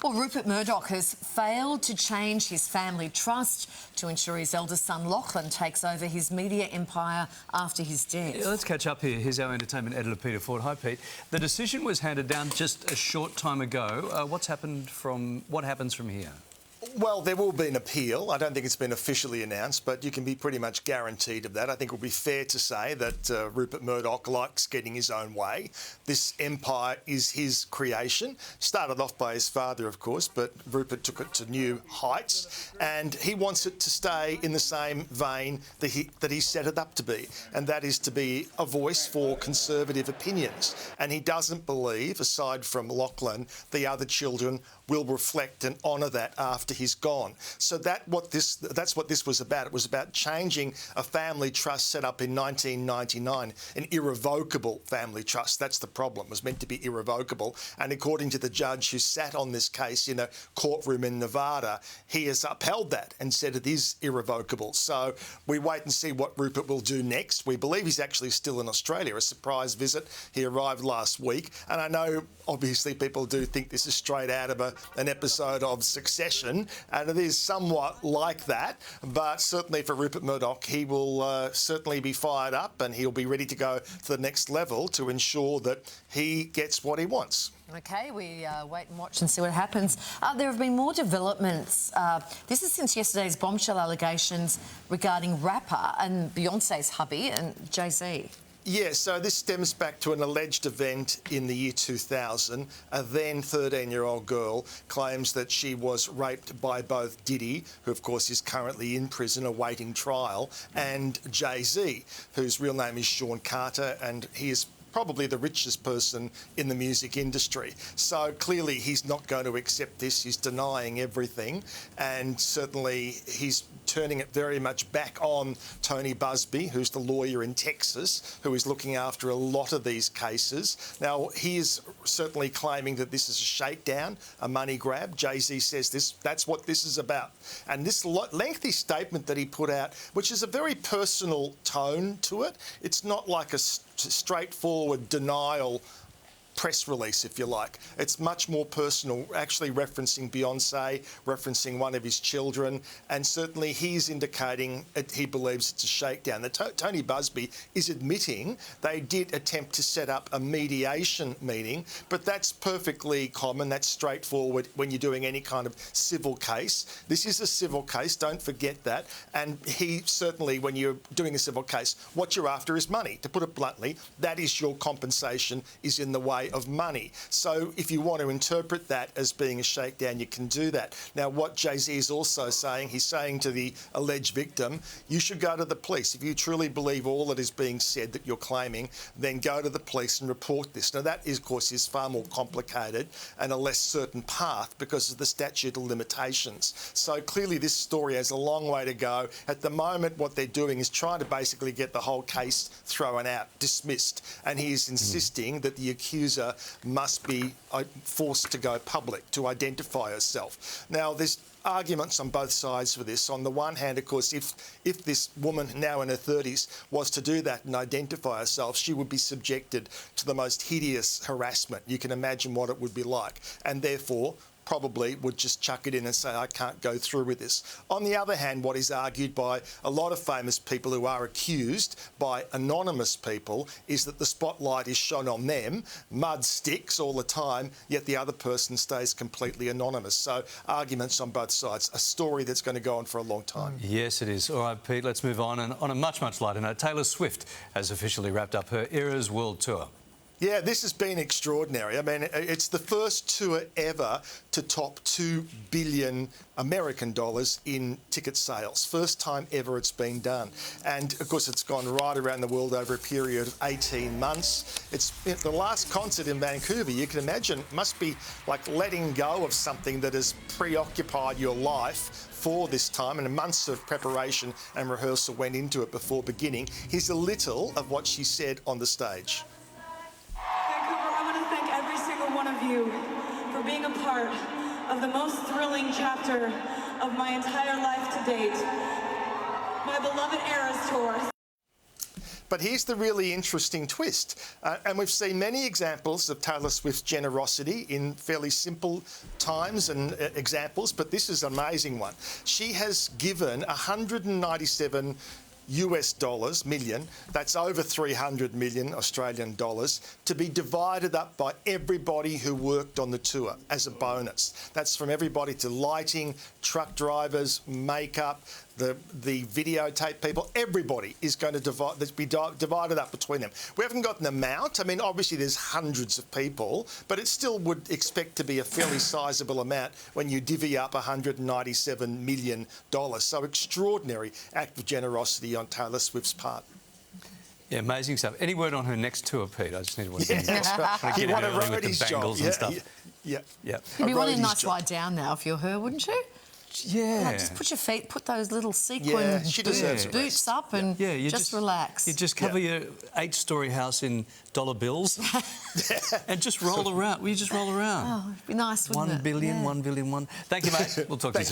Well, Rupert Murdoch has failed to change his family trust to ensure his eldest son Lachlan takes over his media empire after his death. Yeah, let's catch up here. Here's our entertainment editor, Peter Ford. Hi, Pete. The decision was handed down just a short time ago. What happens from here? Well, there will be an appeal. I don't think it's been officially announced, but you can be pretty much guaranteed of that. I think it would be fair to say that Rupert Murdoch likes getting his own way. This empire is his creation. Started off by his father, of course, but Rupert took it to new heights, and he wants it to stay in the same vein that he set it up to be, and that is to be a voice for conservative opinions. And he doesn't believe, aside from Lachlan, the other children will reflect and honour that after he's gone. So that's what this was about. It was about changing a family trust set up in 1999, an irrevocable family trust. That's the problem. It was meant to be irrevocable. And according to the judge who sat on this case in a courtroom in Nevada, he has upheld that and said it is irrevocable. So we wait and see what Rupert will do next. We believe he's actually still in Australia, a surprise visit. He arrived last week. And I know, obviously, people do think this is straight out of an episode of Succession, and it is somewhat like that, but certainly for Rupert Murdoch, he will certainly be fired up and he'll be ready to go to the next level to ensure that he gets what he wants. OK, we wait and watch and see what happens. There have been more developments. This is since yesterday's bombshell allegations regarding rapper and Beyonce's hubby and Jay-Z. Yeah, so this stems back to an alleged event in the year 2000. A then 13-year-old girl claims that she was raped by both Diddy, who of course is currently in prison awaiting trial, and Jay-Z, whose real name is Sean Carter, and he is probably the richest person in the music industry. So clearly he's not going to accept this. He's denying everything, and certainly he's turning it very much back on Tony Busby, who's the lawyer in Texas, who is looking after a lot of these cases. Now, he is certainly claiming that this is a shakedown, a money grab. Jay-Z says that's what this is about. And this lengthy statement that he put out, which is a very personal tone to it, it's not like a straightforward denial press release, if you like. It's much more personal, actually referencing Beyonce, referencing one of his children, and certainly he's indicating he believes it's a shakedown. Tony Busby is admitting they did attempt to set up a mediation meeting, but that's perfectly common, that's straightforward when you're doing any kind of civil case. This is a civil case, don't forget that, and he certainly, when you're doing a civil case, what you're after is money. To put it bluntly, that is your compensation, is in the way of money. So if you want to interpret that as being a shakedown, you can do that. Now, what Jay-Z is also saying, he's saying to the alleged victim, you should go to the police. If you truly believe all that is being said that you're claiming, then go to the police and report this. Now, that, of course, is far more complicated and a less certain path because of the statute of limitations. So clearly this story has a long way to go. At the moment, what they're doing is trying to basically get the whole case thrown out, dismissed, and he is insisting that the accuser must be forced to go public, to identify herself. Now, there's arguments on both sides for this. On the one hand, of course, if this woman, now in her 30s, was to do that and identify herself, she would be subjected to the most hideous harassment. You can imagine what it would be like. And therefore, probably would just chuck it in and say, I can't go through with this. On the other hand, what is argued by a lot of famous people who are accused by anonymous people is that the spotlight is shone on them, mud sticks all the time, yet the other person stays completely anonymous. So arguments on both sides, a story that's going to go on for a long time. Yes, it is. All right, Pete, let's move on. And on a much, much lighter note, Taylor Swift has officially wrapped up her Eras World Tour. Yeah, this has been extraordinary. I mean, it's the first tour ever to top $2 billion American dollars in ticket sales. First time ever it's been done. And, of course, it's gone right around the world over a period of 18 months. It's the last concert in Vancouver. You can imagine, must be like letting go of something that has preoccupied your life for this time, and months of preparation and rehearsal went into it before beginning. Here's a little of what she said on the stage. One of you for being a part of the most thrilling chapter of my entire life to date, my beloved Eras Tour. But here's the really interesting twist. And we've seen many examples of Taylor Swift's generosity in fairly simple times and examples, but this is an amazing one. She has given 197 US million, that's over 300 million Australian dollars, to be divided up by everybody who worked on the tour as a bonus. That's from everybody to lighting, truck drivers, makeup, the videotape people. Everybody is going to be divided up between them. We haven't got an amount. I mean, obviously there's hundreds of people, but it still would expect to be a fairly sizable amount when you divvy up $197 million. So extraordinary act of generosity on Taylor Swift's part. Yeah, amazing stuff. Any word on her next tour, Pete? I just need to Yeah, that's right. He want to road his job. And stuff. Yeah. You'd be wanting a nice lie down now if you're her, wouldn't you? Yeah. Like, just put your feet, put those little sequin boots up and just relax. You just cover your 8-storey house in dollar bills and just roll around. Well, you just roll around. Oh, it'd be nice, wouldn't it? 1 billion, 1 billion, 1. Thank you, mate. We'll talk to you soon.